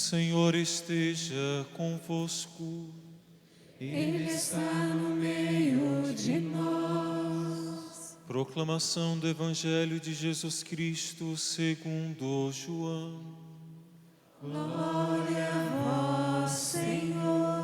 Senhor esteja convosco. Ele está no meio de nós. Proclamação do Evangelho de Jesus Cristo segundo João. Glória a vós, Senhor.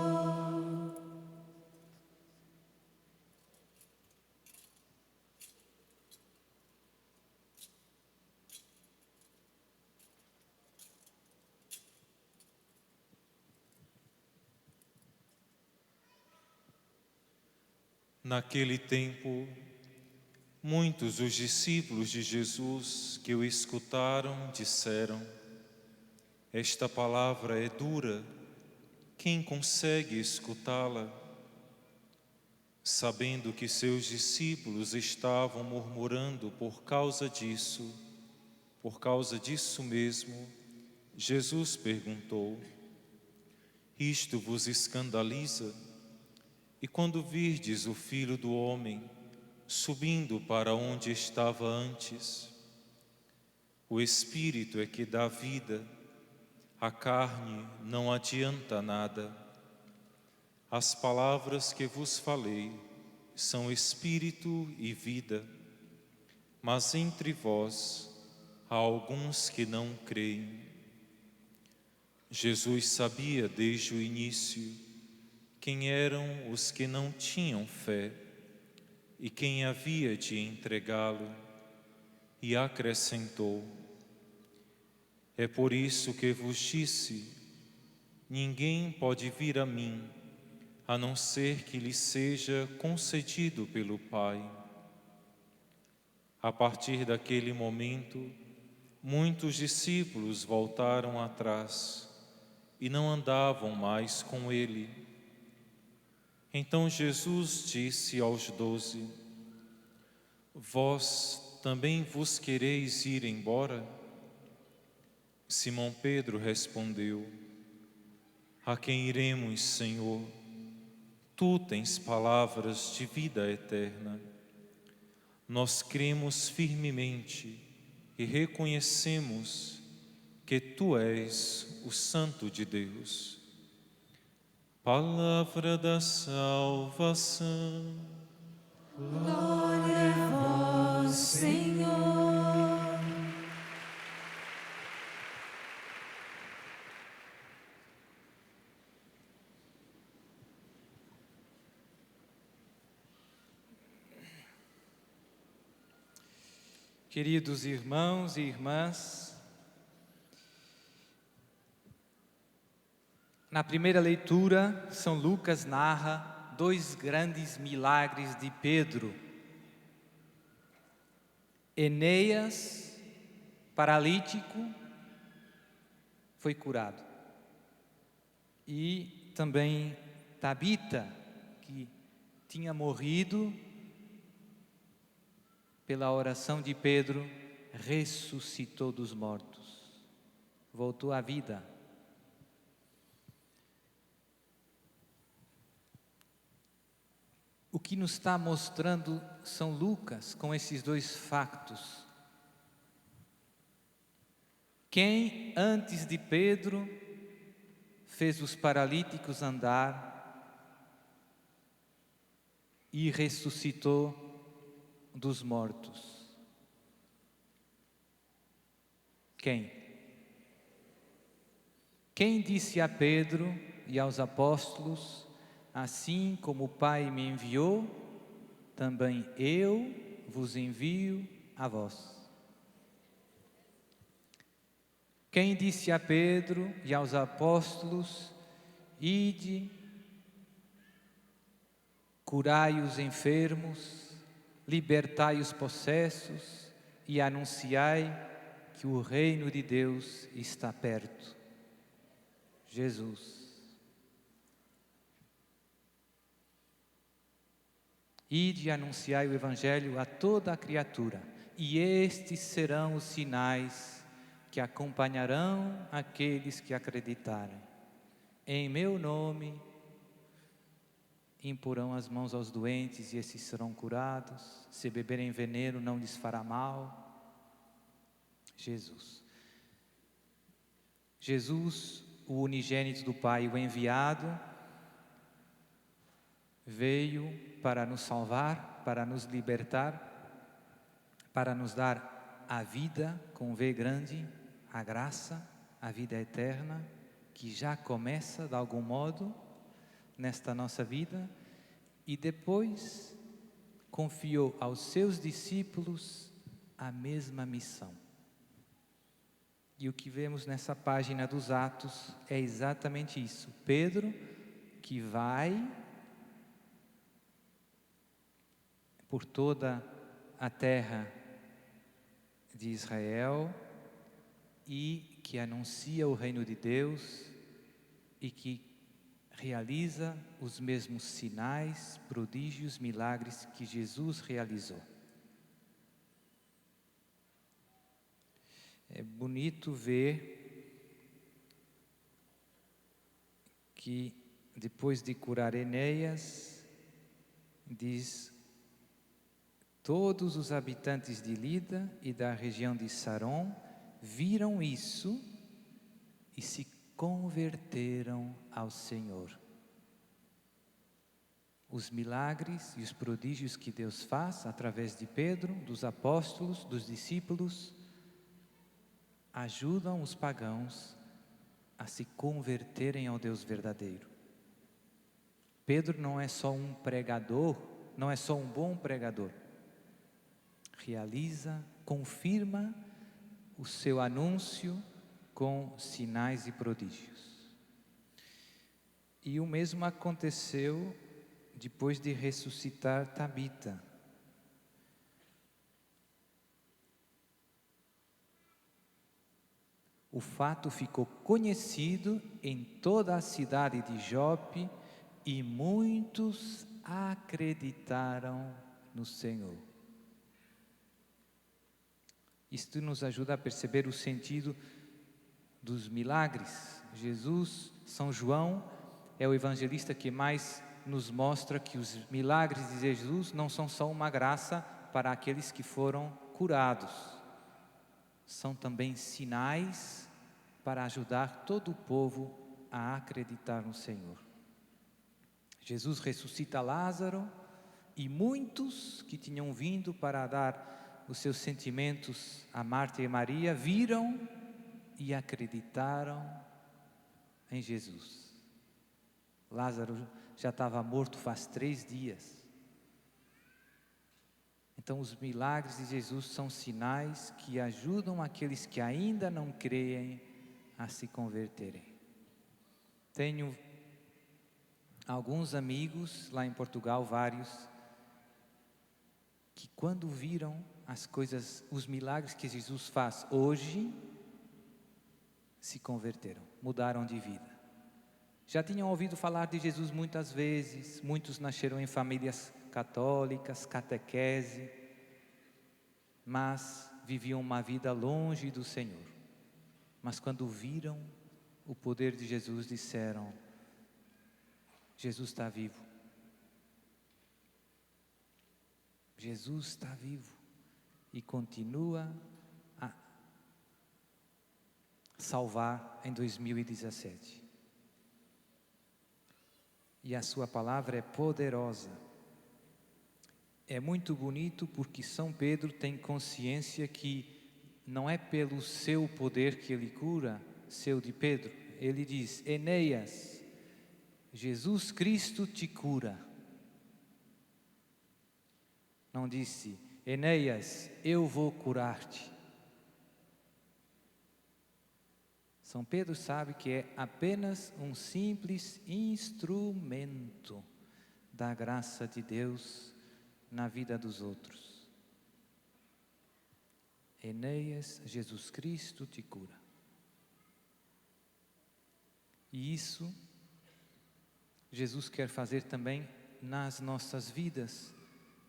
Naquele tempo, muitos dos discípulos de Jesus que o escutaram disseram: esta palavra é dura, quem consegue escutá-la? Sabendo que seus discípulos estavam murmurando por causa disso mesmo, Jesus perguntou: isto vos escandaliza? E quando virdes o Filho do Homem subindo para onde estava antes, o Espírito é que dá vida, a carne não adianta nada. As palavras que vos falei são Espírito e vida, mas entre vós há alguns que não creem. Jesus sabia desde o início quem eram os que não tinham fé e quem havia de entregá-lo, e acrescentou: é por isso que vos disse, ninguém pode vir a mim, a não ser que lhe seja concedido pelo Pai. A partir daquele momento, muitos discípulos voltaram atrás e não andavam mais com ele. Então Jesus disse aos 12: vós também vos quereis ir embora? Simão Pedro respondeu: a quem iremos, Senhor? Tu tens palavras de vida eterna. Nós cremos firmemente e reconhecemos que Tu és o Santo de Deus. Palavra da salvação. Glória a vós, Senhor. Queridos irmãos e irmãs, na primeira leitura, São Lucas narra dois grandes milagres de Pedro. Enéas, paralítico, foi curado. E também Tabita, que tinha morrido, pela oração de Pedro, ressuscitou dos mortos, voltou à vida. O que nos está mostrando São Lucas com esses dois factos? Quem antes de Pedro fez os paralíticos andar e ressuscitou dos mortos? Quem? Quem disse a Pedro e aos apóstolos: assim como o Pai me enviou, também eu vos envio a vós? Quem disse a Pedro e aos apóstolos: ide, curai os enfermos, libertai os possessos e anunciai que o reino de Deus está perto? Jesus. Ide e anunciai o Evangelho a toda a criatura, e estes serão os sinais que acompanharão aqueles que acreditarem. Em meu nome imporão as mãos aos doentes e esses serão curados. Se beberem veneno, não lhes fará mal. Jesus o unigênito do Pai, o enviado, veio para nos salvar, para nos libertar, para nos dar a vida com V grande, a graça, a vida eterna, que já começa de algum modo nesta nossa vida, e depois confiou aos seus discípulos a mesma missão. E o que vemos nessa página dos Atos é exatamente isso. Pedro, que vai por toda a terra de Israel e que anuncia o reino de Deus e que realiza os mesmos sinais, prodígios, milagres que Jesus realizou. É bonito ver que depois de curar Enéas, diz: todos os habitantes de Lida e da região de Saron viram isso e se converteram ao Senhor. Os milagres e os prodígios que Deus faz através de Pedro, dos apóstolos, dos discípulos, ajudam os pagãos a se converterem ao Deus verdadeiro. Pedro não é só um pregador, não é só um bom pregador. Realiza, confirma o seu anúncio com sinais e prodígios. E o mesmo aconteceu depois de ressuscitar Tabita. O fato ficou conhecido em toda a cidade de Jope e muitos acreditaram no Senhor. Isto nos ajuda a perceber o sentido dos milagres. Jesus, São João, é o evangelista que mais nos mostra que os milagres de Jesus não são só uma graça para aqueles que foram curados. São também sinais para ajudar todo o povo a acreditar no Senhor. Jesus ressuscita Lázaro e muitos que tinham vindo para dar os seus sentimentos a Marta e Maria viram e acreditaram em Jesus. Lázaro já estava morto faz 3 dias. Então os milagres de Jesus são sinais que ajudam aqueles que ainda não creem a se converterem. Tenho alguns amigos lá em Portugal, vários, que quando viram as coisas, os milagres que Jesus faz hoje, se converteram, mudaram de vida. Já tinham ouvido falar de Jesus muitas vezes, muitos nasceram em famílias católicas, catequese, mas viviam uma vida longe do Senhor. Mas quando viram o poder de Jesus, disseram: Jesus está vivo. Jesus está vivo e continua a salvar em 2017. E a sua palavra é poderosa. É muito bonito porque São Pedro tem consciência que não é pelo seu poder que ele cura, seu de Pedro. Ele diz: Enéas, Jesus Cristo te cura. Não disse: Enéas, eu vou curar-te. São Pedro sabe que é apenas um simples instrumento da graça de Deus na vida dos outros. Enéas, Jesus Cristo te cura. E isso Jesus quer fazer também nas nossas vidas,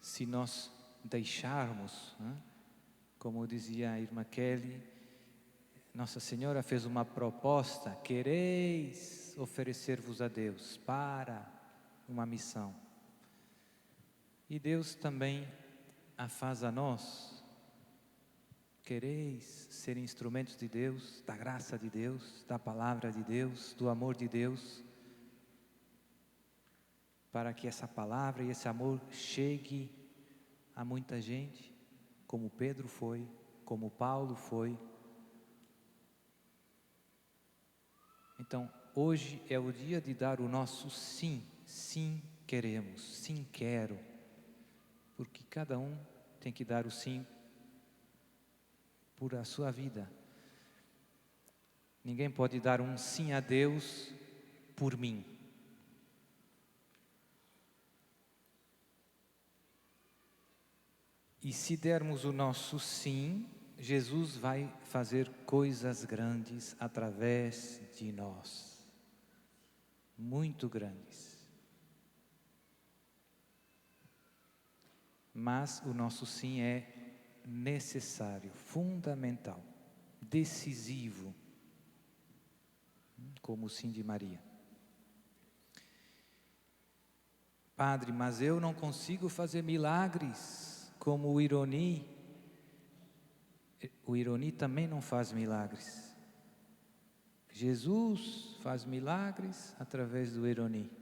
se nós deixarmos, como dizia a irmã Kelly, Nossa Senhora fez uma proposta: quereis oferecer-vos a Deus para uma missão. E Deus também a faz a nós. Quereis ser instrumentos de Deus, da graça de Deus, da palavra de Deus, do amor de Deus, para que essa palavra e esse amor chegue a muita gente, como Pedro foi, como Paulo foi. Então, hoje é o dia de dar o nosso sim. Sim, queremos. Sim, quero. Porque cada um tem que dar o sim por a sua vida. Ninguém pode dar um sim a Deus por mim. E se dermos o nosso sim, Jesus vai fazer coisas grandes através de nós. Muito grandes. Mas o nosso sim é necessário, fundamental, decisivo, como o sim de Maria. Padre, mas eu não consigo fazer milagres como o Ironi. O Ironi também não faz milagres. Jesus faz milagres através do Ironi.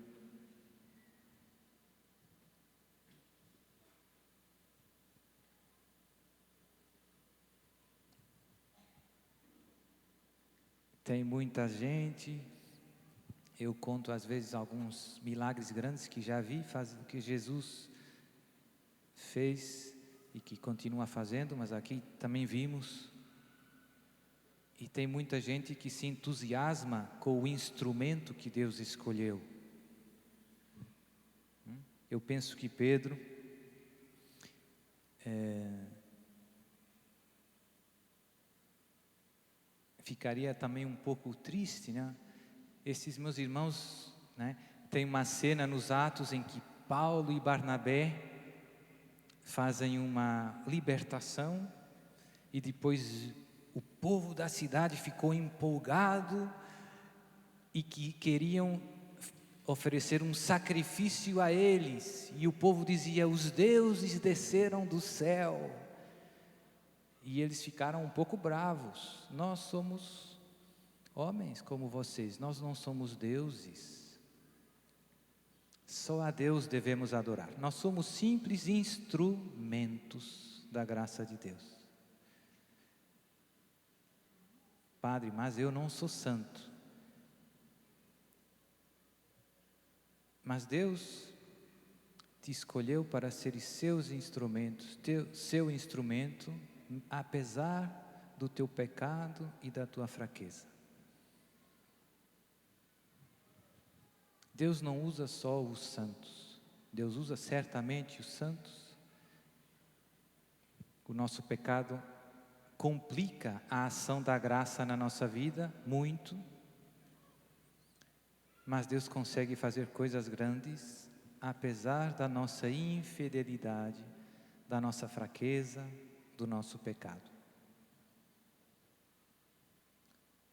Tem muita gente, eu conto às vezes alguns milagres grandes que já vi, que Jesus fez e que continua fazendo, mas aqui também vimos. E tem muita gente que se entusiasma com o instrumento que Deus escolheu. Eu penso que Pedro ficaria também um pouco triste, né? Esses meus irmãos, né? Tem uma cena nos Atos em que Paulo e Barnabé fazem uma libertação e depois o povo da cidade ficou empolgado e que queriam oferecer um sacrifício a eles, e o povo dizia: os deuses desceram do céu. E eles ficaram um pouco bravos. Nós somos homens como vocês, nós não somos deuses. Só a Deus devemos adorar. Nós somos simples instrumentos da graça de Deus. Padre, mas eu não sou santo. Mas Deus te escolheu para ser seus instrumentos, seu instrumento, apesar do teu pecado e da tua fraqueza. Deus não usa só os santos, Deus usa certamente os santos. O nosso pecado complica a ação da graça na nossa vida muito, mas Deus consegue fazer coisas grandes, apesar da nossa infidelidade, da nossa fraqueza, do nosso pecado.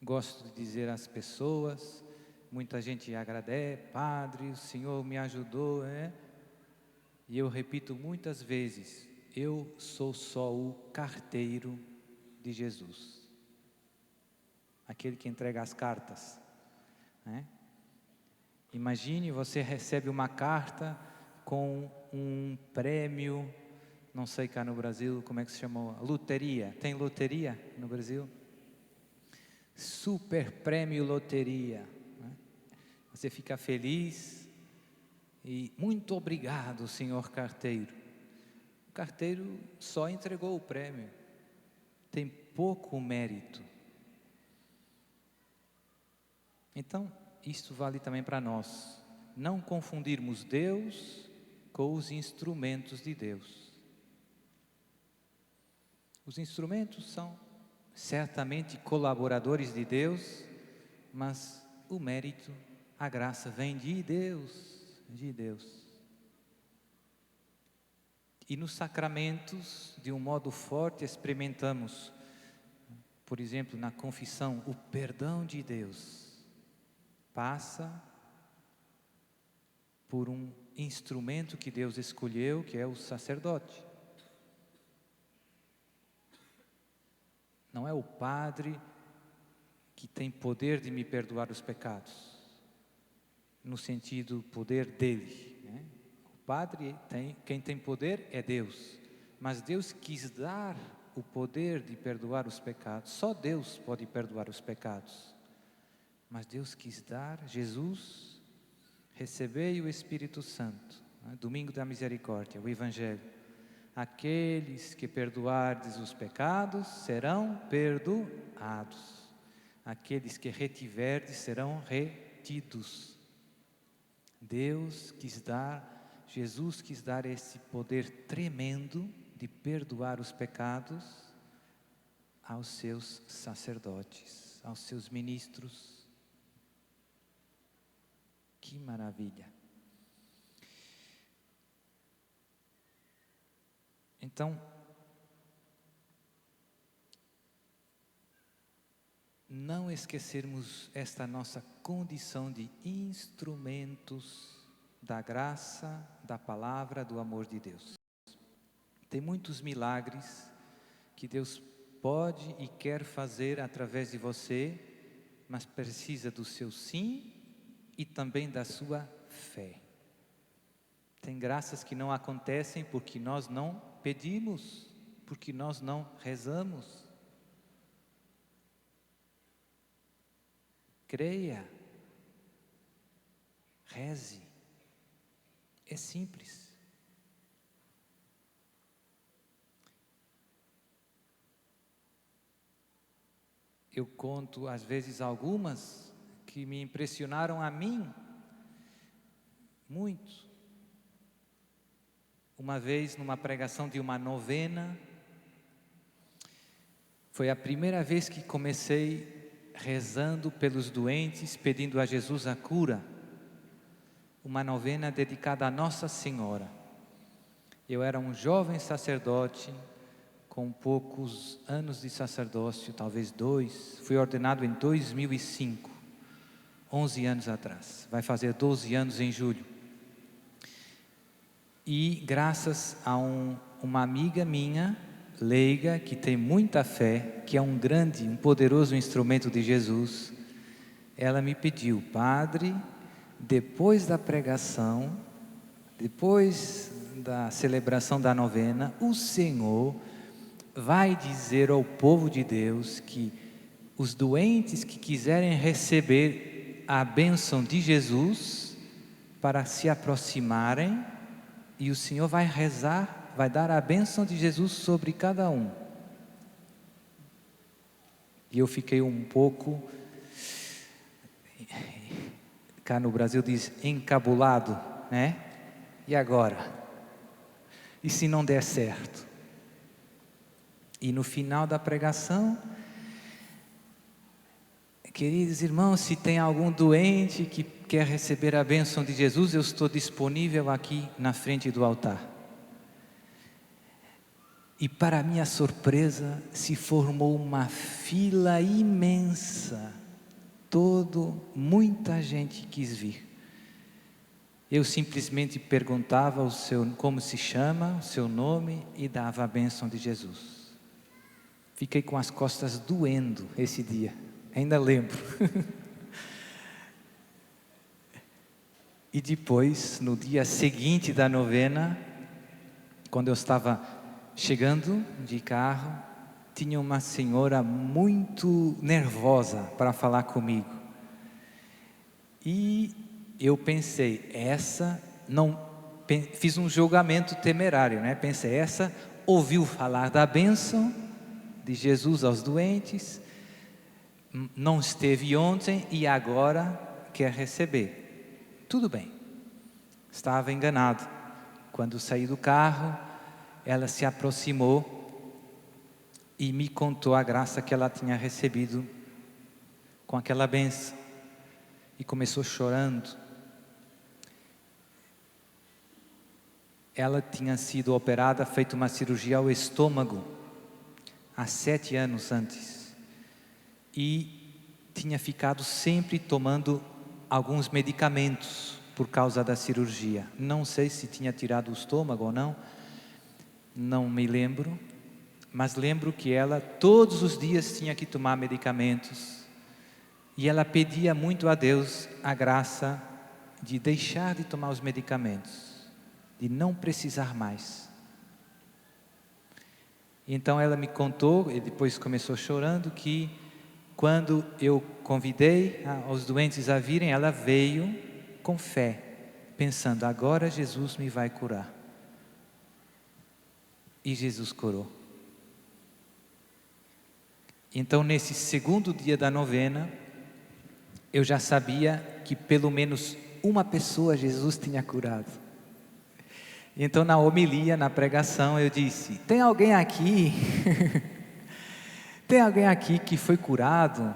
Gosto de dizer às pessoas, muita gente agradece: Padre, o Senhor me ajudou, E eu repito muitas vezes: eu sou só o carteiro de Jesus, aquele que entrega as cartas, Imagine, você recebe uma carta com um prêmio, não sei cá no Brasil como é que se chama, loteria. Tem loteria no Brasil? Super prêmio loteria. Você fica feliz e muito obrigado, senhor carteiro. O carteiro só entregou o prêmio, tem pouco mérito. Então, isso vale também para nós. Não confundirmos Deus com os instrumentos de Deus. Os instrumentos são certamente colaboradores de Deus, mas o mérito, a graça vem de Deus, de Deus. E nos sacramentos, de um modo forte, experimentamos, por exemplo, na confissão, o perdão de Deus. Passa por um instrumento que Deus escolheu, que é o sacerdote. Não é o padre que tem poder de me perdoar os pecados, no sentido poder dele, né? O padre quem tem poder é Deus, mas Deus quis dar o poder de perdoar os pecados. Só Deus pode perdoar os pecados, mas Deus quis dar Jesus. Recebei o Espírito Santo, né? Domingo da Misericórdia, o Evangelho. Aqueles que perdoardes os pecados serão perdoados. Aqueles que retiverdes serão retidos. Deus quis dar, Jesus quis dar esse poder tremendo de perdoar os pecados aos seus sacerdotes, aos seus ministros. Que maravilha! Então, não esquecermos esta nossa condição de instrumentos da graça, da palavra, do amor de Deus. Tem muitos milagres que Deus pode e quer fazer através de você, mas precisa do seu sim e também da sua fé. Tem graças que não acontecem porque nós não pedimos, porque nós não rezamos. Creia, reze, é simples. Eu conto às vezes algumas que me impressionaram a mim muito. Uma vez, numa pregação de uma novena, foi a primeira vez que comecei rezando pelos doentes, pedindo a Jesus a cura. Uma novena dedicada a Nossa Senhora. Eu era um jovem sacerdote, com poucos anos de sacerdócio, talvez 2. Fui ordenado em 2005, 11 anos atrás. Vai fazer 12 anos em julho. E graças a uma amiga minha, leiga, que tem muita fé, que é um poderoso instrumento de Jesus, ela me pediu: padre, depois da pregação, depois da celebração da novena, o Senhor vai dizer ao povo de Deus que os doentes que quiserem receber a bênção de Jesus, para se aproximarem, e o Senhor vai rezar, vai dar a bênção de Jesus sobre cada um. E eu fiquei um pouco, cá no Brasil diz encabulado, né? E agora? E se não der certo? E no final da pregação, queridos irmãos, se tem algum doente que quer receber a bênção de Jesus, eu estou disponível aqui na frente do altar. E para minha surpresa, se formou uma fila imensa. Muita gente quis vir. Eu simplesmente perguntava como se chama, o seu nome, e dava a bênção de Jesus. Fiquei com as costas doendo esse dia, ainda lembro. E depois, no dia seguinte da novena, quando eu estava chegando de carro, tinha uma senhora muito nervosa para falar comigo. E eu pensei, fiz um julgamento temerário, né? Pensei, essa ouviu falar da bênção de Jesus aos doentes, não esteve ontem e agora quer receber. Tudo bem, estava enganado. Quando saí do carro, ela se aproximou e me contou a graça que ela tinha recebido com aquela bênção. E começou chorando. Ela tinha sido operada, feito uma cirurgia ao estômago, há 7 anos antes. E tinha ficado sempre tomando alguns medicamentos por causa da cirurgia. Não sei se tinha tirado o estômago ou não, não me lembro, mas lembro que ela todos os dias tinha que tomar medicamentos e ela pedia muito a Deus a graça de deixar de tomar os medicamentos, de não precisar mais. Então ela me contou, e depois começou chorando, que quando eu convidei os doentes a virem, ela veio com fé, pensando, agora Jesus me vai curar. E Jesus curou. Então, nesse segundo dia da novena, eu já sabia que pelo menos uma pessoa Jesus tinha curado. Então, na homilia, na pregação, eu disse, tem alguém aqui... Tem alguém aqui que foi curado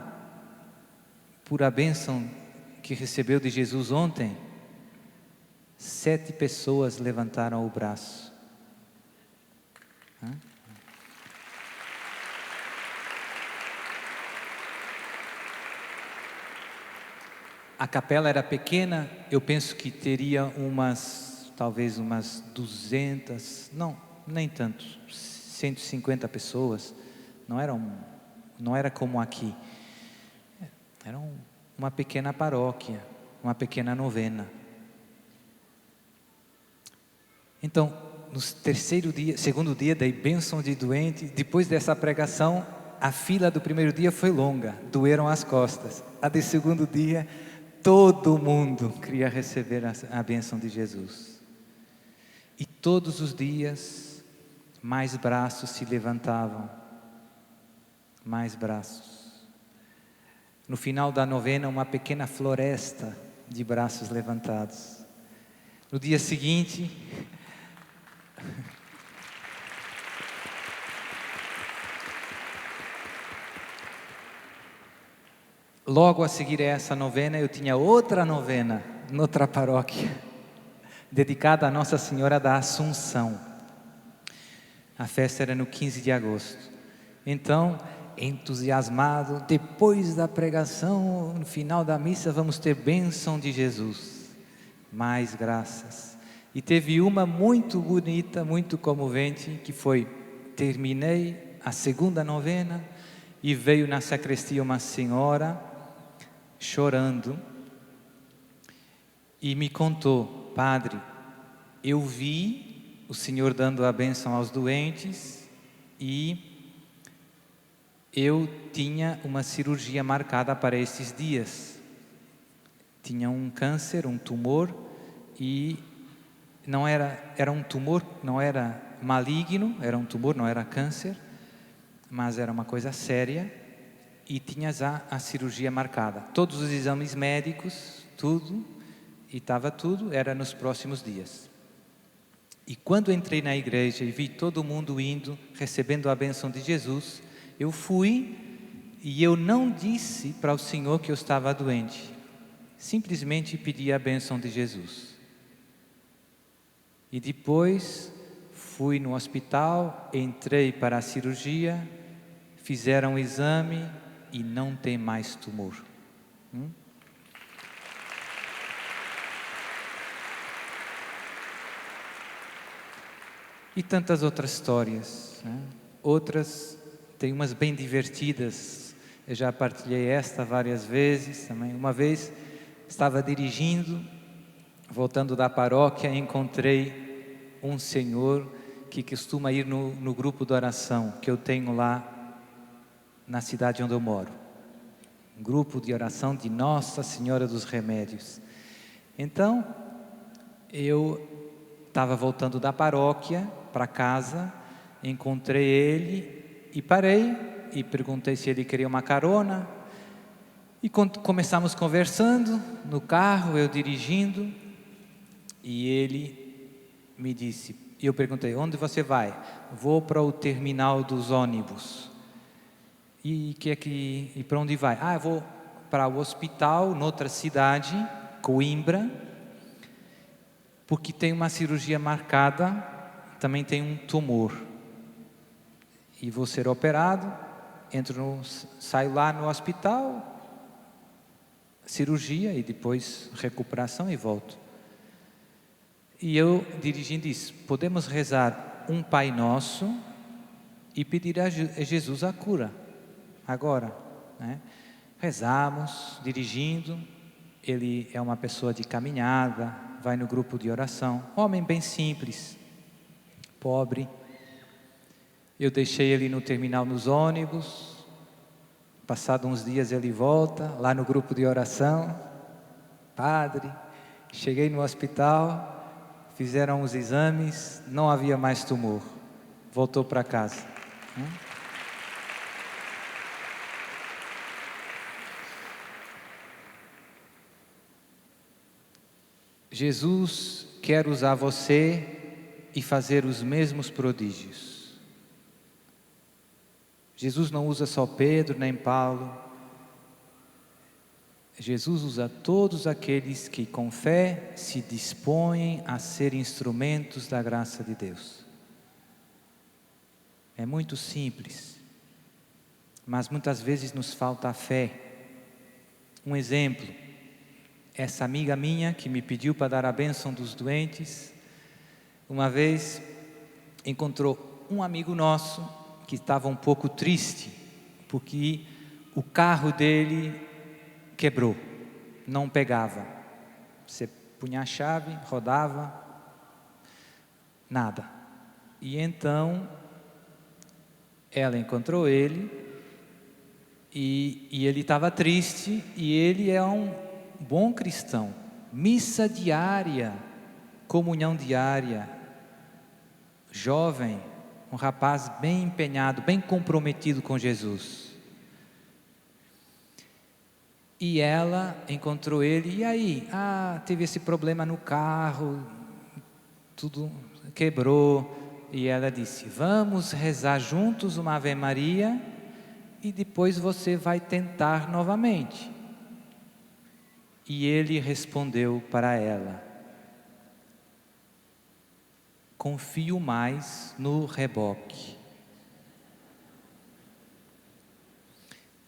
por a bênção que recebeu de Jesus ontem? 7 pessoas levantaram o braço. A capela era pequena, eu penso que teria talvez umas 200, não, nem tanto, 150 pessoas. Não era como aqui. Era uma pequena paróquia, uma pequena novena. Então, no segundo dia, dei bênção de doente. Depois dessa pregação, a fila do primeiro dia foi longa, doeram as costas. A do segundo dia, todo mundo queria receber a bênção de Jesus. E todos os dias, mais braços se levantavam. Mais braços. No final da novena, uma pequena floresta de braços levantados. No dia seguinte, logo a seguir a essa novena, eu tinha outra novena, noutra paróquia, dedicada a Nossa Senhora da Assunção. A festa era no 15 de agosto. Então, entusiasmado, depois da pregação, no final da missa, vamos ter bênção de Jesus. Mais graças. E teve uma muito bonita, muito comovente, que foi, terminei a segunda novena e veio na sacristia uma senhora chorando e me contou, padre, eu vi o Senhor dando a bênção aos doentes e eu tinha uma cirurgia marcada para esses dias. Tinha um câncer, um tumor, e era um tumor, não era maligno, era um tumor, não era câncer, mas era uma coisa séria, e tinha já a cirurgia marcada. Todos os exames médicos, tudo, e estava tudo, era nos próximos dias. E quando entrei na igreja e vi todo mundo indo, recebendo a bênção de Jesus, eu fui e eu não disse para o Senhor que eu estava doente. Simplesmente pedi a bênção de Jesus. E depois fui no hospital, entrei para a cirurgia, fizeram o exame e não tem mais tumor. E tantas outras histórias, né? Outras... Tem umas bem divertidas, eu já partilhei esta várias vezes também. Uma vez estava dirigindo, voltando da paróquia, encontrei um senhor que costuma ir no grupo de oração que eu tenho lá na cidade onde eu moro. Um grupo de oração de Nossa Senhora dos Remédios. Então, eu estava voltando da paróquia para casa, encontrei ele e parei e perguntei se ele queria uma carona. E começamos conversando no carro, eu dirigindo, e ele me disse, e eu perguntei, onde você vai? Vou para o terminal dos ônibus. E para onde vai? Eu vou para o hospital, noutra cidade, Coimbra, porque tem uma cirurgia marcada, também tem um tumor. E vou ser operado, saio lá no hospital, cirurgia e depois recuperação e volto. E eu dirigindo disse, podemos rezar um Pai Nosso e pedir a Jesus a cura, agora, né? Rezamos, dirigindo, ele é uma pessoa de caminhada, vai no grupo de oração, homem bem simples, pobre. Eu deixei ele no terminal nos ônibus, passado uns dias ele volta, lá no grupo de oração, padre, cheguei no hospital, fizeram os exames, não havia mais tumor, voltou para casa. Jesus quer usar você e fazer os mesmos prodígios. Jesus não usa só Pedro nem Paulo. Jesus usa todos aqueles que com fé se dispõem a ser instrumentos da graça de Deus. É muito simples, mas muitas vezes nos falta a fé. Um exemplo, essa amiga minha que me pediu para dar a bênção dos doentes, uma vez encontrou um amigo nosso que estava um pouco triste, porque o carro dele quebrou, não pegava. Você punha a chave, rodava, nada. E então ela encontrou ele e ele estava triste, e ele é um bom cristão. Missa diária, comunhão diária, jovem, um rapaz bem empenhado, bem comprometido com Jesus. E ela encontrou ele, e aí? Teve esse problema no carro, tudo quebrou. E ela disse, vamos rezar juntos uma Ave Maria, e depois você vai tentar novamente. E ele respondeu para ela, confio mais no reboque.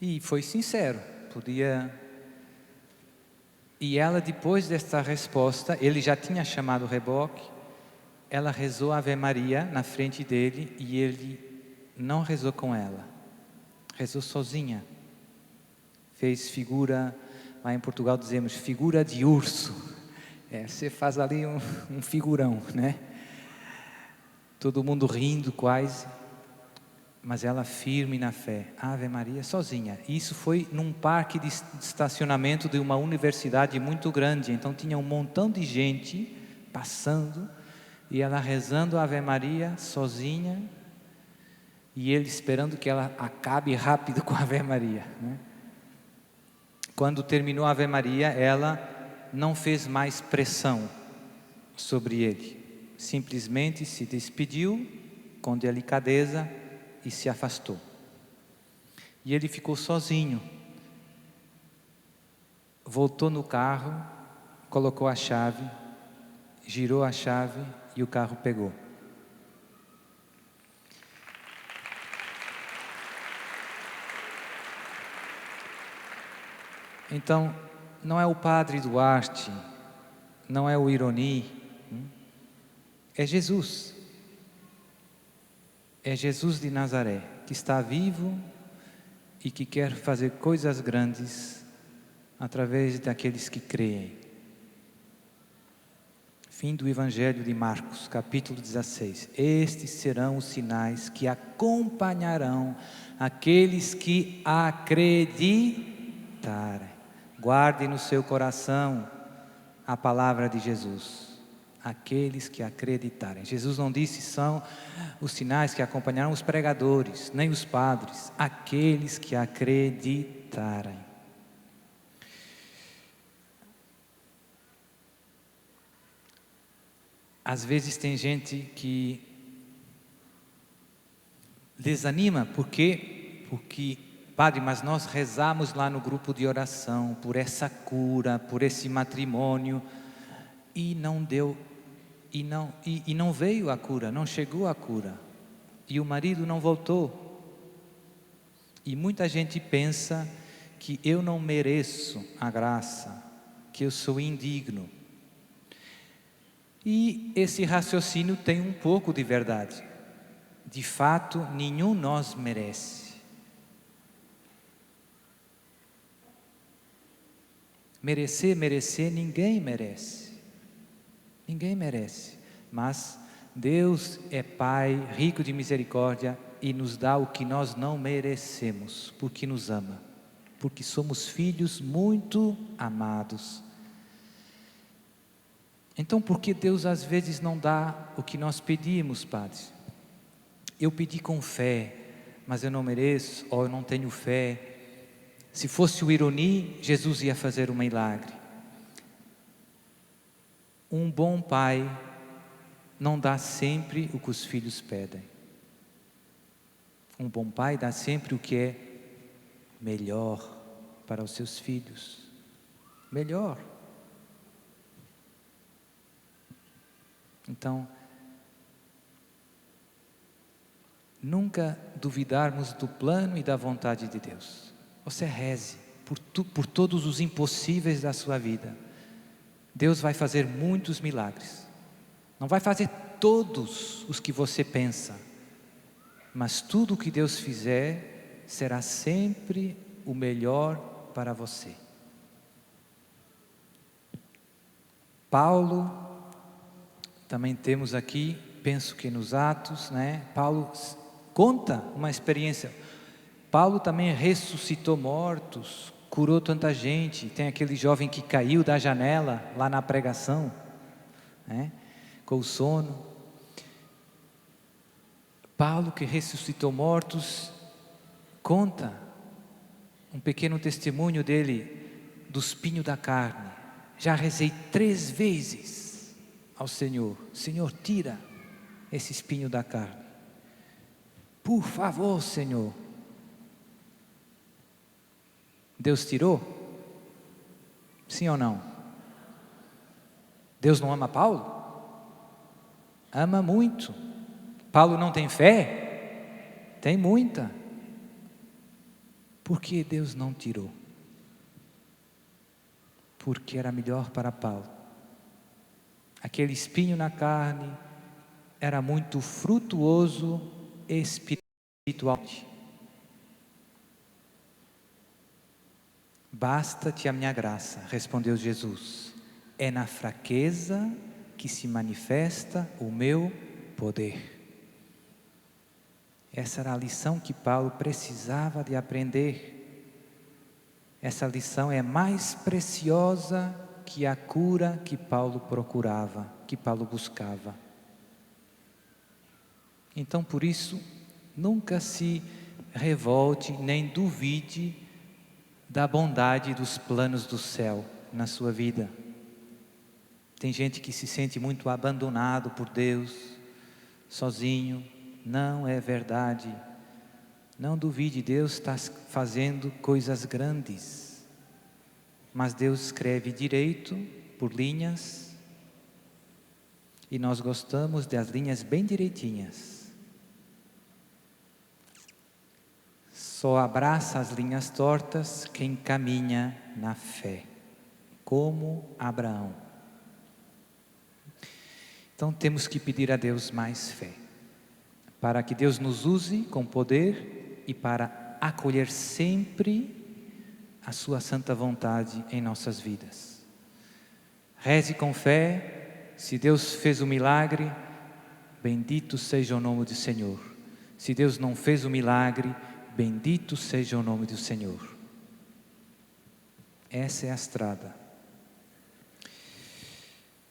E foi sincero, E ela, depois desta resposta, ele já tinha chamado o reboque, ela rezou a Ave Maria na frente dele, e ele não rezou com ela, rezou sozinha. Fez figura, lá em Portugal dizemos figura de urso. Você faz ali um figurão, né? Todo mundo rindo quase, mas ela firme na fé, Ave Maria, sozinha. E isso foi num parque de estacionamento de uma universidade muito grande, então tinha um montão de gente passando, e ela rezando a Ave Maria sozinha, e ele esperando que ela acabe rápido com a Ave Maria, né? Quando terminou a Ave Maria, ela não fez mais pressão sobre ele, simplesmente se despediu com delicadeza e se afastou. E ele ficou sozinho, voltou no carro, colocou a chave, girou a chave e o carro pegou. Então, não é o Padre Duarte, não é o Ironi, é Jesus. É Jesus de Nazaré, que está vivo e que quer fazer coisas grandes através daqueles que creem. Fim do Evangelho de Marcos, capítulo 16. Estes serão os sinais que acompanharão aqueles que acreditarem. Guarde no seu coração a palavra de Jesus. Aqueles que acreditarem. Jesus não disse são os sinais que acompanharão os pregadores, nem os padres. Aqueles que acreditarem. Às vezes tem gente que desanima, porque padre, mas nós rezamos lá no grupo de oração por essa cura, por esse matrimônio, e não deu, e não veio a cura, não chegou a cura, e o marido não voltou. E muita gente pensa que eu não mereço a graça, que eu sou indigno. E esse raciocínio tem um pouco de verdade. de fato, nenhum nós merece. Merecer, ninguém merece. Ninguém merece. Mas Deus é Pai, rico de misericórdia, e nos dá o que nós não merecemos, porque nos ama. Porque somos filhos muito amados. Então, por que Deus às vezes não dá o que nós pedimos, Padre? Eu pedi com fé, mas eu não mereço, ou eu não tenho fé. Se fosse o Ironi, Jesus ia fazer um milagre. Um bom pai não dá sempre o que os filhos pedem. Um bom pai dá sempre o que é melhor para os seus filhos. Melhor. Então, nunca duvidarmos do plano e da vontade de Deus. Você reze por todos os impossíveis da sua vida. Deus vai fazer muitos milagres. Não vai fazer todos os que você pensa, mas tudo o que Deus fizer será sempre o melhor para você. Paulo, também temos aqui, penso que nos Atos, né? Paulo conta uma experiência. Paulo também ressuscitou mortos, curou tanta gente. Tem aquele jovem que caiu da janela lá na pregação, né? Com o sono. Paulo, que ressuscitou mortos, conta um pequeno testemunho dele do espinho da carne. Já rezei 3 vezes ao Senhor: Senhor, tira esse espinho da carne. Por favor, Senhor. Deus tirou? Sim ou não? Deus não ama Paulo? Ama muito. Paulo não tem fé? Tem muita. Por que Deus não tirou? Porque era melhor para Paulo. Aquele espinho na carne era muito frutuoso espiritualmente. Basta-te a minha graça, respondeu Jesus. É na fraqueza que se manifesta o meu poder. Essa era a lição que Paulo precisava de aprender. Essa lição é mais preciosa que a cura que Paulo procurava, que Paulo buscava. Então, por isso, nunca se revolte nem duvide da bondade dos planos do céu na sua vida. Tem gente que se sente muito abandonado por Deus, sozinho. Não é verdade. Não duvide, Deus está fazendo coisas grandes. Mas Deus escreve direito, por linhas, e nós gostamos das linhas bem direitinhas. Só abraça as linhas tortas quem caminha na fé, como Abraão. Então temos que pedir a Deus mais fé, para que Deus nos use com poder e para acolher sempre a sua santa vontade em nossas vidas. Reze com fé. Se Deus fez o milagre, bendito seja o nome do Senhor. Se Deus não fez o milagre, bendito seja o nome do Senhor. Essa é a estrada.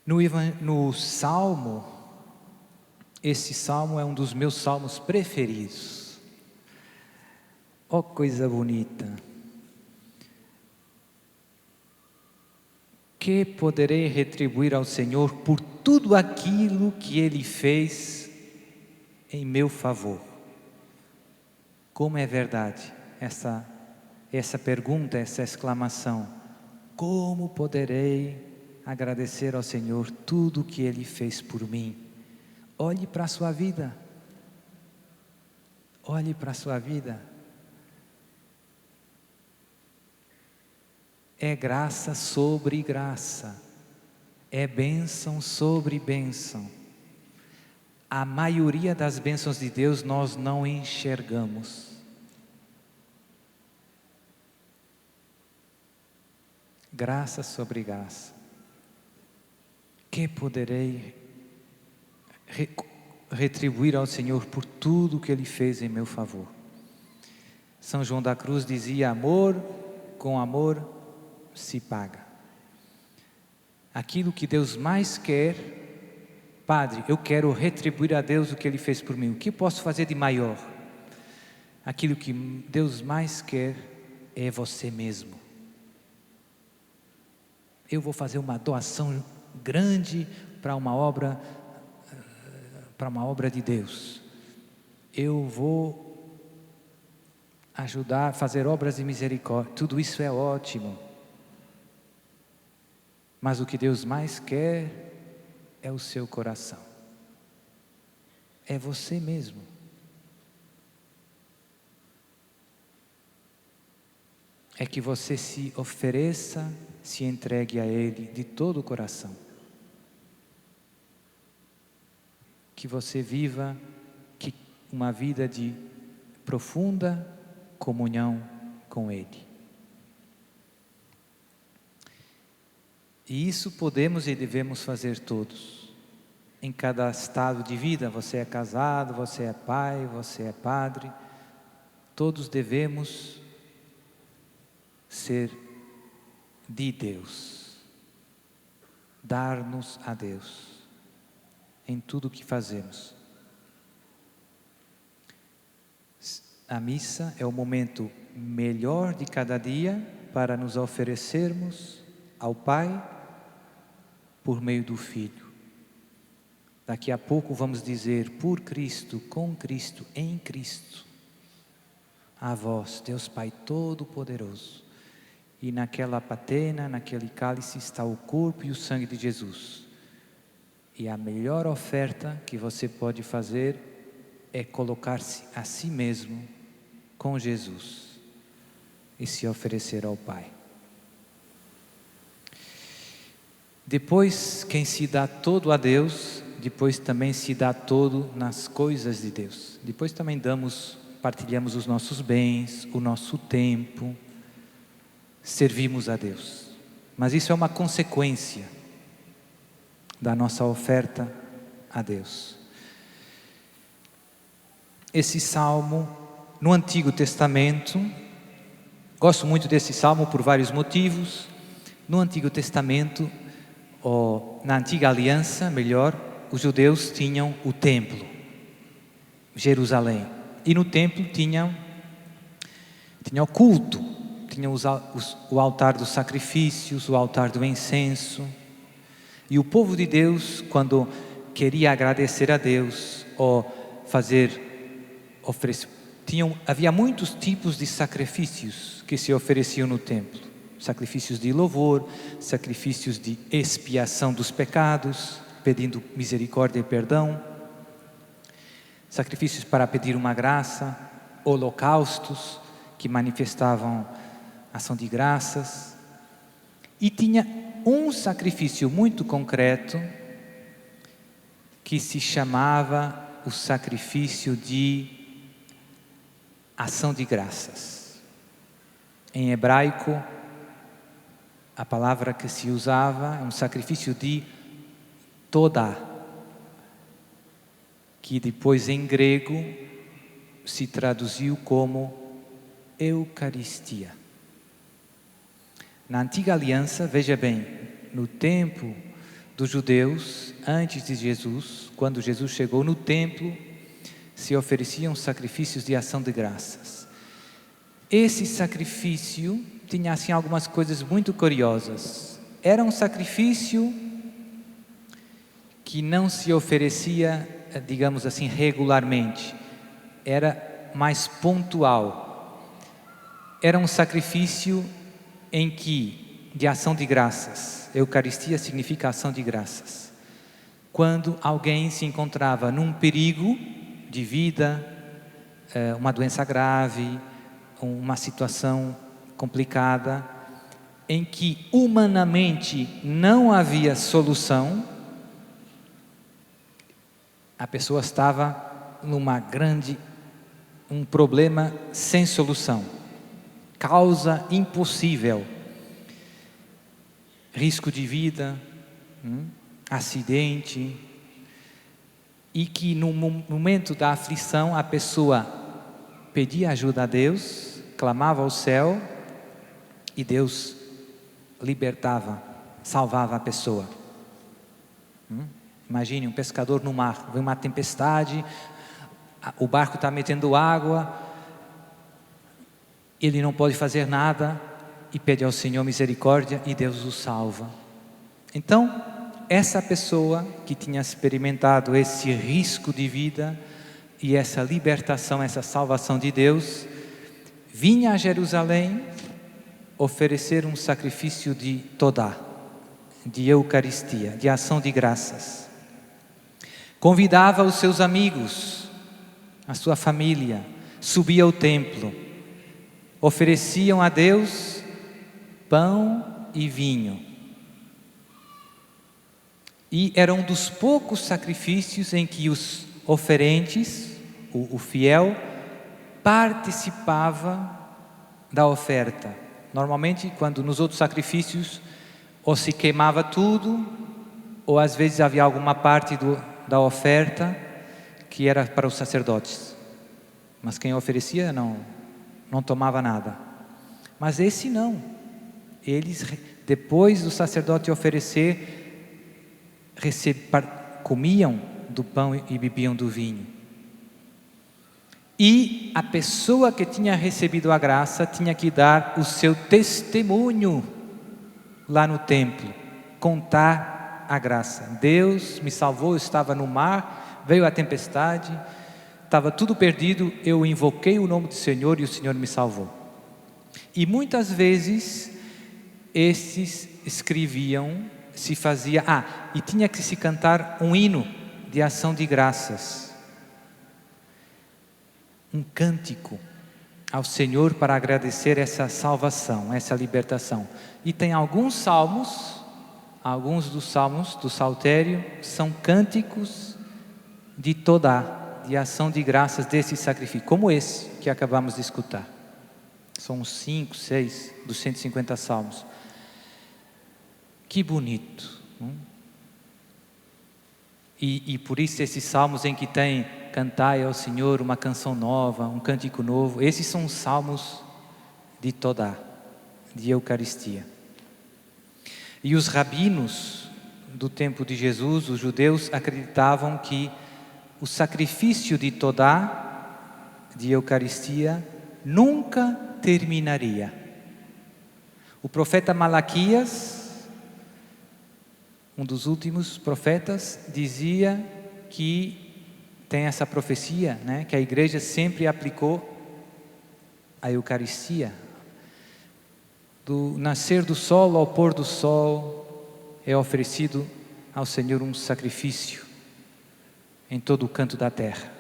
No Salmo, esse Salmo é um dos meus salmos preferidos. Oh, coisa bonita! Que poderei retribuir ao Senhor por tudo aquilo que Ele fez em meu favor? Como é verdade essa pergunta, essa exclamação? Como poderei agradecer ao Senhor tudo o que Ele fez por mim? Olhe para a sua vida. Olhe para a sua vida. É graça sobre graça. É bênção sobre bênção. a maioria das bênçãos de Deus nós não enxergamos. Graça sobre graça. Que poderei retribuir ao Senhor por tudo que Ele fez em meu favor? São João da Cruz dizia: amor com amor se paga. Aquilo que Deus mais quer, Padre, eu quero retribuir a Deus o que Ele fez por mim. O que posso fazer de maior? Aquilo que Deus mais quer é você mesmo. Eu vou fazer uma doação grande para uma obra de Deus. Eu vou ajudar a fazer obras de misericórdia. Tudo isso é ótimo. Mas o que Deus mais quer é o seu coração. É você mesmo. É que você se ofereça, se entregue a Ele de todo o coração. Que você viva uma vida de profunda comunhão com Ele. E isso podemos e devemos fazer todos. Em cada estado de vida, você é casado, você é pai, você é padre. Todos devemos ser de Deus. Dar-nos a Deus em tudo o que fazemos. A missa é o momento melhor de cada dia para nos oferecermos ao Pai por meio do Filho. Daqui a pouco vamos dizer: por Cristo, com Cristo, em Cristo. A vós, Deus Pai Todo-Poderoso. E naquela patena, naquele cálice está o corpo e o sangue de Jesus. E a melhor oferta que você pode fazer é colocar-se a si mesmo com Jesus e se oferecer ao Pai. Depois, quem se dá todo a Deus, depois também se dá todo nas coisas de Deus. Depois também partilhamos os nossos bens, o nosso tempo, servimos a Deus. Mas isso é uma consequência da nossa oferta a Deus. Esse salmo, no Antigo Testamento, gosto muito desse salmo por vários motivos. No Antigo Testamento, ou na Antiga Aliança, melhor, os judeus tinham o templo, Jerusalém. E no templo tinha o culto, tinha o altar dos sacrifícios, o altar do incenso. E o povo de Deus, quando queria agradecer a Deus, ou havia muitos tipos de sacrifícios que se ofereciam no templo. Sacrifícios de louvor, sacrifícios de expiação dos pecados, pedindo misericórdia e perdão, sacrifícios para pedir uma graça, holocaustos que manifestavam ação de graças. E tinha um sacrifício muito concreto que se chamava o sacrifício de ação de graças. Em hebraico, a palavra que se usava é um sacrifício de todá, que depois em grego se traduziu como Eucaristia. Na Antiga Aliança, veja bem, no tempo dos judeus, antes de Jesus, quando Jesus chegou no templo, se ofereciam sacrifícios de ação de graças. Esse sacrifício tinha assim algumas coisas muito curiosas. Era um sacrifício que não se oferecia, digamos assim, regularmente. Era mais pontual. Era um sacrifício em que, de ação de graças, Eucaristia significa ação de graças. Quando alguém se encontrava num perigo de vida, uma doença grave, uma situação complicada, em que humanamente não havia solução, A pessoa estava um problema sem solução, causa impossível, risco de vida, acidente, e que no momento da aflição a pessoa pedia ajuda a Deus, clamava ao céu e Deus libertava, salvava a pessoa. Imagine um pescador no mar, vem uma tempestade, o barco está metendo água, ele não pode fazer nada e pede ao Senhor misericórdia e Deus o salva. Então, essa pessoa que tinha experimentado esse risco de vida e essa libertação, essa salvação de Deus, vinha a Jerusalém oferecer um sacrifício de Todá, de Eucaristia, de ação de graças. Convidava os seus amigos, a sua família, subia ao templo, ofereciam a Deus pão e vinho. E era um dos poucos sacrifícios em que os oferentes, o fiel, participava da oferta. Normalmente, quando nos outros sacrifícios, ou se queimava tudo, ou às vezes havia alguma parte da oferta que era para os sacerdotes. Mas quem oferecia não tomava nada. Mas esse não. Eles, depois do sacerdote oferecer, comiam do pão e bebiam do vinho. E a pessoa que tinha recebido a graça tinha que dar o seu testemunho lá no templo, contar a graça. Deus me salvou, eu estava no mar, veio a tempestade, estava tudo perdido, eu invoquei o nome do Senhor e o Senhor me salvou. E muitas vezes esses escreviam, se fazia, e tinha que se cantar um hino de ação de graças, um cântico ao Senhor para agradecer essa salvação, essa libertação. E tem alguns dos salmos do saltério são cânticos de Todá, de ação de graças desse sacrifício, como esse que acabamos de escutar. São uns 5, 6 dos 150 salmos. Que bonito. E por isso esses salmos em que tem cantai ao Senhor uma canção nova, um cântico novo, esses são os salmos de Todá, de Eucaristia. E os rabinos do tempo de Jesus, os judeus, acreditavam que o sacrifício de Todá, de Eucaristia, nunca terminaria. O profeta Malaquias, um dos últimos profetas, dizia que tem essa profecia, que a igreja sempre aplicou a Eucaristia. Do nascer do sol ao pôr do sol é oferecido ao Senhor um sacrifício em todo o canto da terra,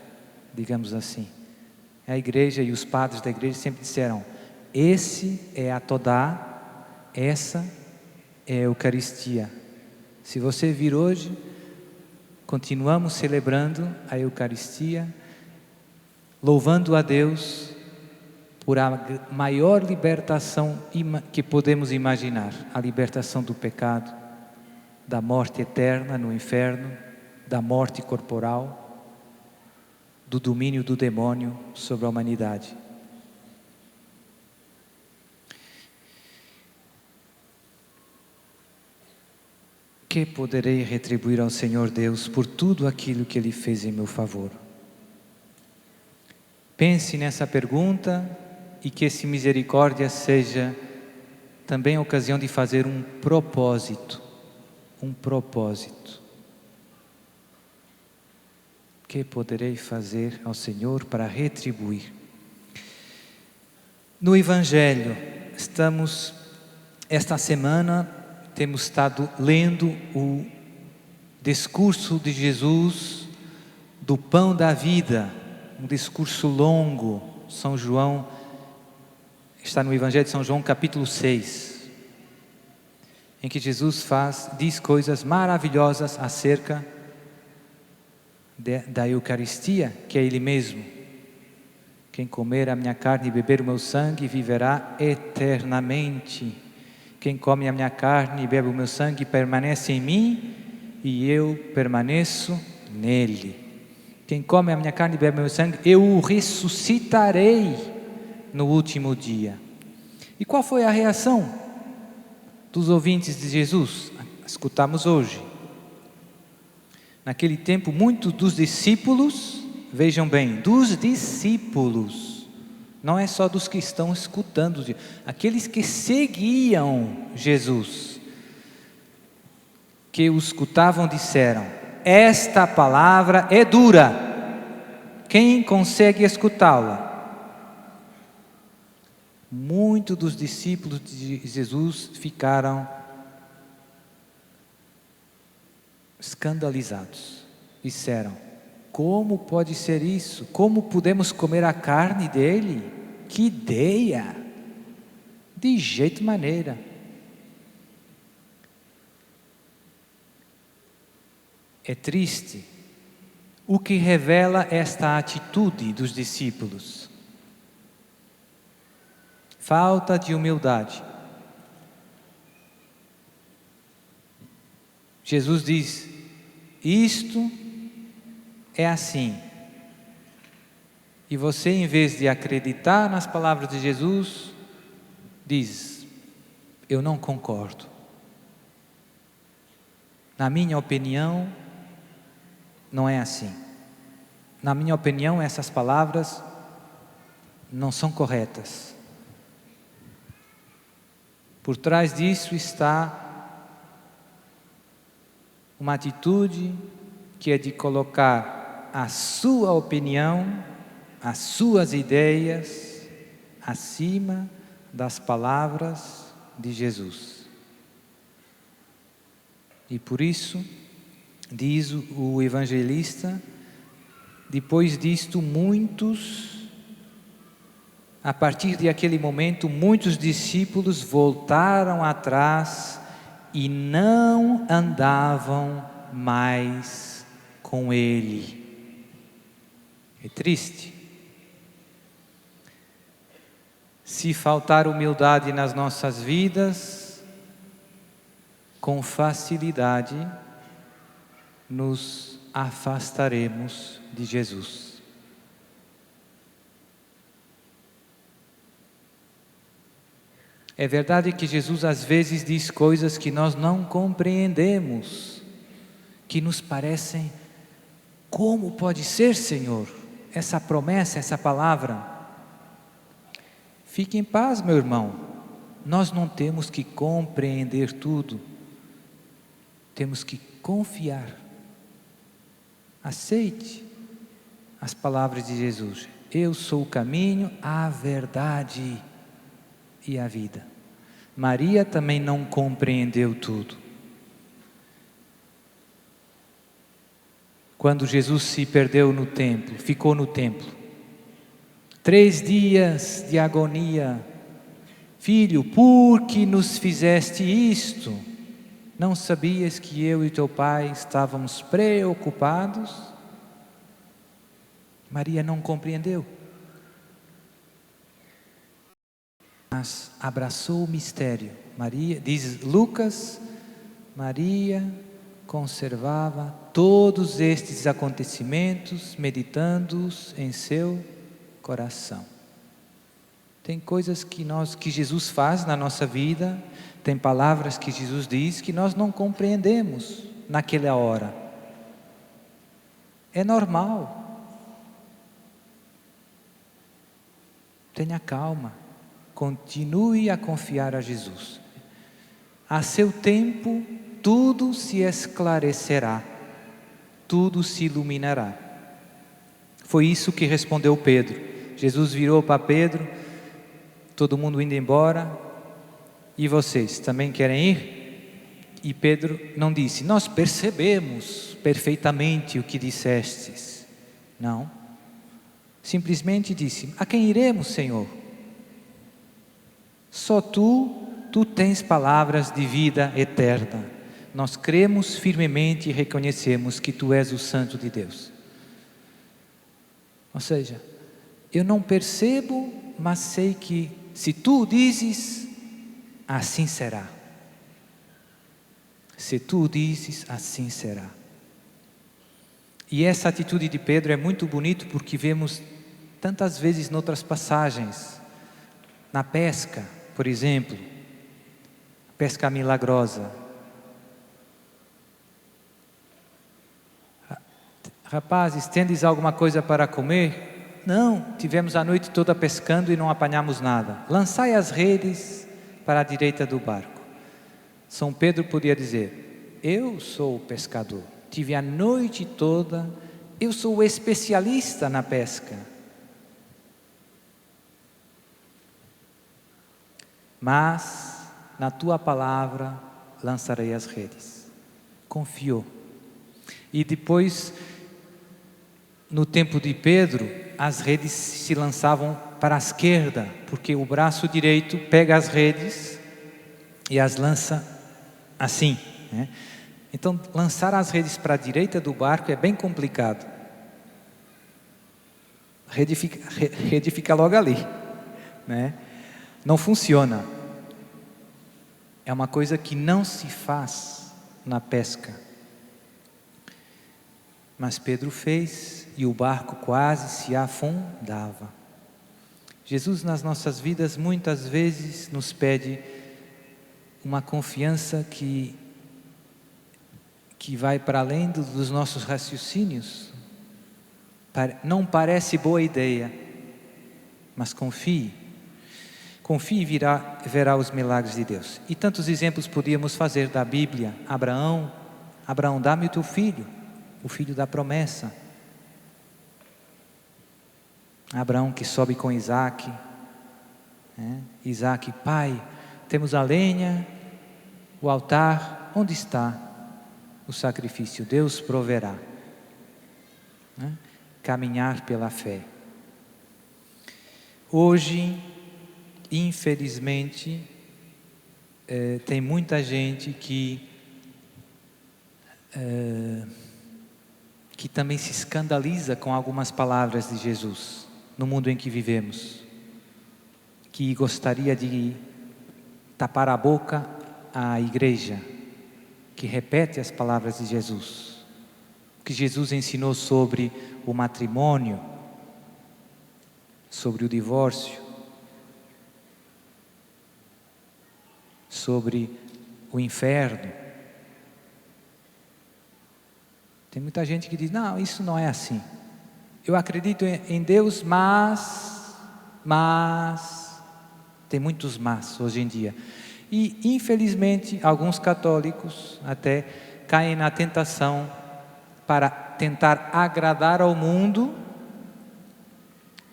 digamos assim. A igreja e os padres da igreja sempre disseram: esse é a Todá, essa é a Eucaristia. Se você vir hoje, continuamos celebrando a Eucaristia, louvando a Deus por a maior libertação que podemos imaginar, a libertação do pecado, da morte eterna no inferno, da morte corporal, do domínio do demônio sobre a humanidade. Que poderei retribuir ao Senhor Deus por tudo aquilo que Ele fez em meu favor? Pense nessa pergunta e que esse misericórdia seja também a ocasião de fazer um propósito. Um propósito. Que poderei fazer ao Senhor para retribuir? No Evangelho, esta semana, temos estado lendo o discurso de Jesus do pão da vida, um discurso longo. São João, está no Evangelho de São João, capítulo 6, em que Jesus diz coisas maravilhosas acerca da Eucaristia, que é Ele mesmo. Quem comer a minha carne e beber o meu sangue viverá eternamente. Quem come a minha carne e bebe o meu sangue permanece em mim e eu permaneço nele. Quem come a minha carne e bebe o meu sangue, eu o ressuscitarei no último dia. E qual foi a reação dos ouvintes de Jesus? Escutamos hoje. Naquele tempo, muitos dos discípulos, vejam bem, dos discípulos, não é só dos que estão escutando, aqueles que seguiam Jesus, que o escutavam, disseram: esta palavra é dura, quem consegue escutá-la? Muitos dos discípulos de Jesus ficaram escandalizados. Disseram: como pode ser isso? Como podemos comer a carne dele? Que ideia! De jeito maneira. É triste o que revela esta atitude dos discípulos. Falta de humildade. Jesus diz: isto é assim. E você, em vez de acreditar nas palavras de Jesus, diz: eu não concordo. Na minha opinião, não é assim. Na minha opinião, essas palavras não são corretas. Por trás disso está uma atitude que é de colocar a sua opinião, as suas ideias, acima das palavras de Jesus. E por isso, diz o evangelista, depois disto a partir daquele momento, muitos discípulos voltaram atrás e não andavam mais com ele. É triste. Se faltar humildade nas nossas vidas, com facilidade nos afastaremos de Jesus. É verdade que Jesus às vezes diz coisas que nós não compreendemos, que nos parecem: como pode ser, Senhor, essa promessa, essa palavra? Fique em paz, meu irmão, nós não temos que compreender tudo, temos que confiar. Aceite as palavras de Jesus: eu sou o caminho, a verdade e a vida. Maria também não compreendeu tudo. Quando Jesus se perdeu no templo, ficou no templo, 3 dias de agonia: filho, por que nos fizeste isto? Não sabias que eu e teu pai estávamos preocupados? Maria não compreendeu, mas abraçou o mistério. Maria, diz Lucas, Maria conservava todos estes acontecimentos, meditando-os em seu coração. Tem coisas que Jesus faz na nossa vida, tem palavras que Jesus diz que nós não compreendemos naquela hora. É normal. Tenha calma. Continue a confiar a Jesus. A seu tempo, tudo se esclarecerá, tudo se iluminará. Foi isso que respondeu Pedro. Jesus virou para Pedro, todo mundo indo embora: e vocês também querem ir? E Pedro não disse: nós percebemos perfeitamente o que dissestes. Não. Simplesmente disse: a quem iremos, Senhor? Só tu tens palavras de vida eterna. Nós cremos firmemente e reconhecemos que tu és o Santo de Deus. Ou seja, eu não percebo, mas sei que se tu dizes, assim será. Se tu dizes, assim será. E essa atitude de Pedro é muito bonito porque vemos tantas vezes em outras passagens. Na pesca, por exemplo, pesca milagrosa. Rapazes, tendes alguma coisa para comer? Não, tivemos a noite toda pescando e não apanhamos nada. Lançai as redes para a direita do barco. São Pedro podia dizer, eu sou o pescador, tive a noite toda, eu sou o especialista na pesca. Mas na tua palavra lançarei as redes. Confiou. E depois, no tempo de Pedro, as redes se lançavam para a esquerda, porque o braço direito pega as redes e as lança assim, né? Então, lançar as redes para a direita do barco é bem complicado. Rede fica logo ali, né? Não funciona. É uma coisa que não se faz na pesca. Mas Pedro fez e o barco quase se afundava. Jesus nas nossas vidas muitas vezes nos pede uma confiança que vai para além dos nossos raciocínios. Não parece boa ideia, mas confie. Confie e verá os milagres de Deus. E tantos exemplos podíamos fazer da Bíblia. Abraão, dá-me o teu filho, o filho da promessa. Abraão que sobe com Isaac, né? Isaac, pai, temos a lenha, o altar, onde está o sacrifício? Deus proverá, né? Caminhar pela fé. Hoje, infelizmente, tem muita gente que também se escandaliza com algumas palavras de Jesus no mundo em que vivemos, que gostaria de tapar a boca à igreja, que repete as palavras de Jesus, que Jesus ensinou sobre o matrimônio, sobre o divórcio, sobre o inferno. Tem muita gente que diz, não, isso não é assim. Eu acredito em Deus, mas, tem muitos mas hoje em dia. E, infelizmente, alguns católicos até caem na tentação para tentar agradar ao mundo,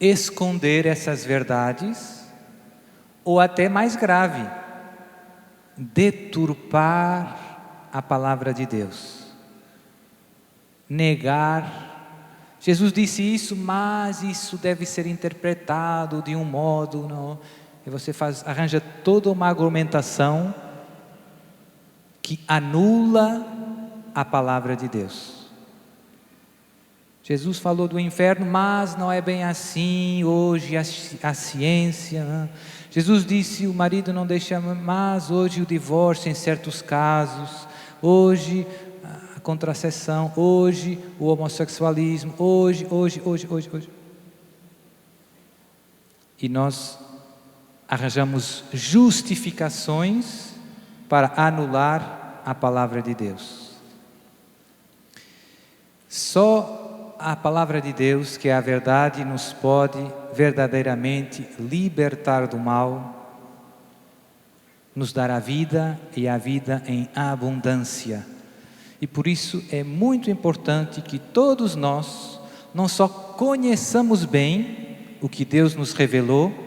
esconder essas verdades, ou até mais grave, deturpar a palavra de Deus, negar. Jesus disse isso, mas isso deve ser interpretado de um modo, não. E você arranja toda uma argumentação que anula a palavra de Deus. Jesus falou do inferno, mas não é bem assim. Hoje a ciência, né? Jesus disse, o marido não deixa, mas hoje o divórcio em certos casos, hoje a contracepção, hoje o homossexualismo, hoje. E nós arranjamos justificações para anular a palavra de Deus. Só a palavra de Deus, que é a verdade, nos pode verdadeiramente libertar do mal, nos dar a vida e a vida em abundância. E por isso é muito importante que todos nós não só conheçamos bem o que Deus nos revelou,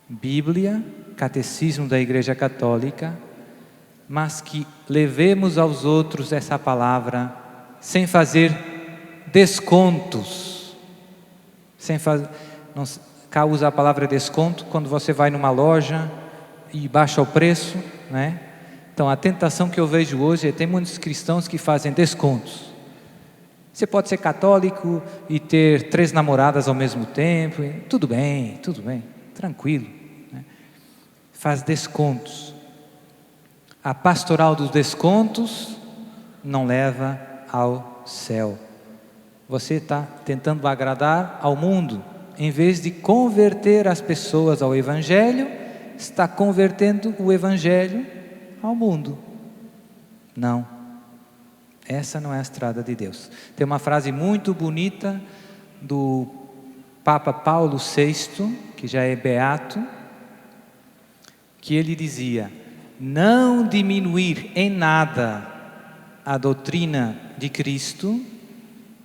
Bíblia, Catecismo da Igreja Católica, mas que levemos aos outros essa palavra sem fazer descontos. Cá usa a palavra desconto quando você vai numa loja e baixa o preço, né? Então a tentação que eu vejo hoje é tem muitos cristãos que fazem descontos. Você pode ser católico e ter 3 namoradas ao mesmo tempo. Tudo bem, tranquilo, né? Faz descontos. A pastoral dos descontos não leva ao céu. Você está tentando agradar ao mundo. Em vez de converter as pessoas ao Evangelho, está convertendo o Evangelho ao mundo. Não. Essa não é a estrada de Deus. Tem uma frase muito bonita do Papa Paulo VI, que já é beato, que ele dizia: não diminuir em nada a doutrina de Cristo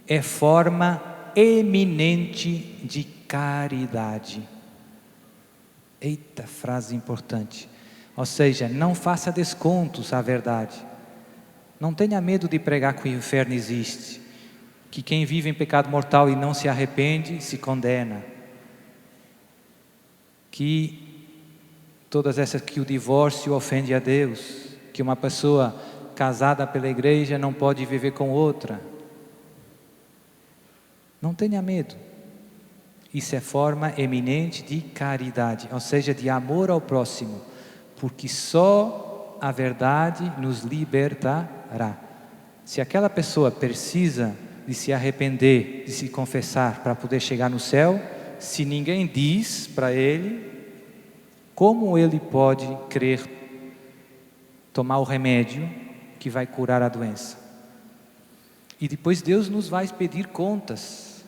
é forma eminente de caridade. Eita, frase importante. Ou seja, não faça descontos à verdade. Não tenha medo de pregar que o inferno existe, que quem vive em pecado mortal e não se arrepende, se condena. Que todas essas, que o divórcio ofende a Deus, que uma pessoa casada pela igreja não pode viver com outra. Não tenha medo. Isso é forma eminente de caridade, ou seja, de amor ao próximo, porque só a verdade nos libertará. Se aquela pessoa precisa de se arrepender, de se confessar para poder chegar no céu, se ninguém diz para ele, como ele pode crer tomar o remédio que vai curar a doença? E depois Deus nos vai pedir contas.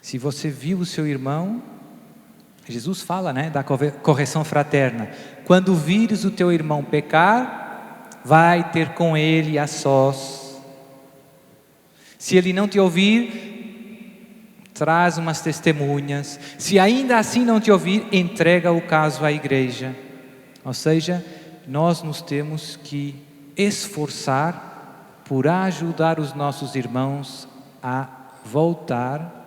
Se você viu o seu irmão, Jesus fala, né, da correção fraterna. Quando vires o teu irmão pecar, vai ter com ele a sós. Se ele não te ouvir, traz umas testemunhas. Se ainda assim não te ouvir, entrega o caso à igreja. Ou seja, nós nos temos que esforçar por ajudar os nossos irmãos a voltar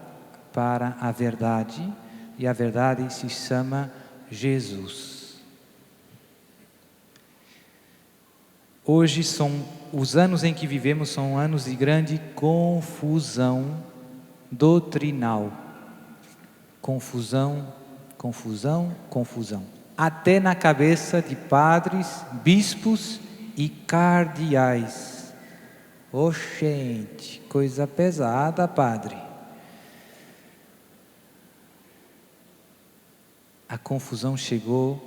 para a verdade. E a verdade se chama Jesus. Hoje os anos em que vivemos são anos de grande confusão doutrinal. Confusão. Até na cabeça de padres, bispos e cardeais. Gente, coisa pesada, padre. A confusão chegou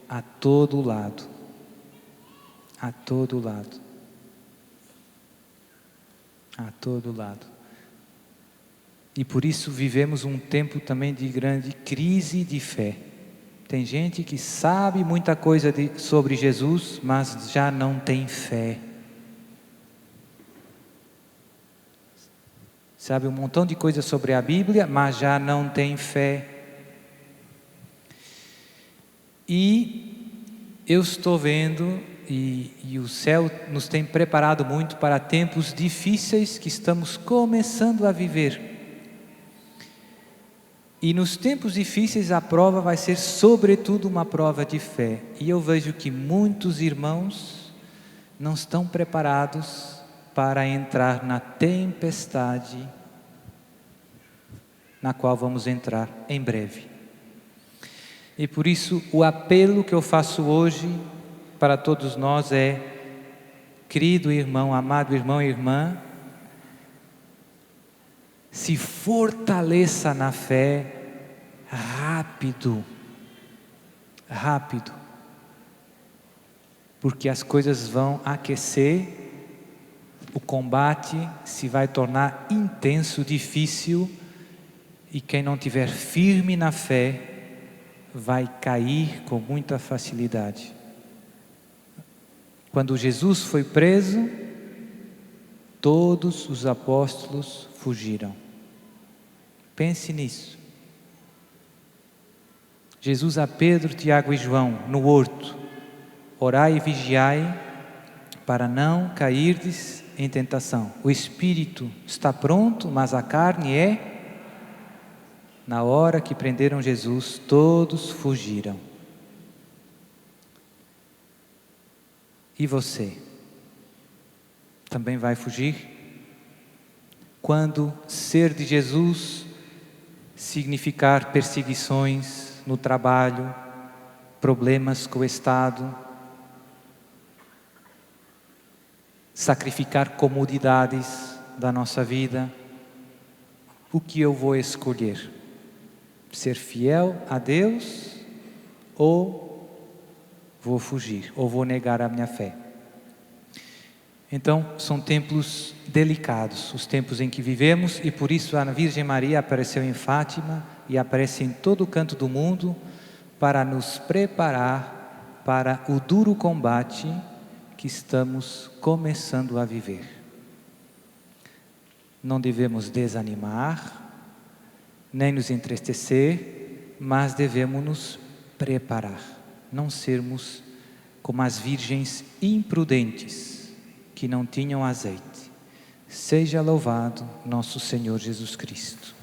a todo lado. A todo lado. E por isso vivemos um tempo também de grande crise de fé. Tem gente que sabe muita coisa sobre Jesus, mas já não tem fé. Sabe um montão de coisas sobre a Bíblia, mas já não tem fé. E eu estou vendo, e o céu nos tem preparado muito para tempos difíceis que estamos começando a viver. E nos tempos difíceis a prova vai ser sobretudo uma prova de fé. E eu vejo que muitos irmãos não estão preparados para entrar na tempestade na qual vamos entrar em breve. E por isso o apelo que eu faço hoje para todos nós é: querido irmão, amado irmão e irmã, se fortaleça na fé rápido, porque as coisas vão aquecer, o combate se vai tornar intenso, difícil, e quem não tiver firme na fé vai cair com muita facilidade. Quando Jesus foi preso, todos os apóstolos fugiram. Pense nisso. Jesus a Pedro, Tiago e João no horto: orai e vigiai para não cairdes em tentação. O espírito está pronto, mas a carne é... Na hora que prenderam Jesus, todos fugiram. E você? também vai fugir? Quando ser de Jesus significar perseguições no trabalho, problemas com o Estado, sacrificar comodidades da nossa vida, o que eu vou escolher? Ser fiel a Deus ou vou fugir, ou vou negar a minha fé? Então, são tempos delicados, os tempos em que vivemos, e por isso a Virgem Maria apareceu em Fátima e aparece em todo canto do mundo para nos preparar para o duro combate que estamos começando a viver. Não devemos desanimar, nem nos entristecer, mas devemos nos preparar, não sermos como as virgens imprudentes que não tinham azeite. Seja louvado nosso Senhor Jesus Cristo.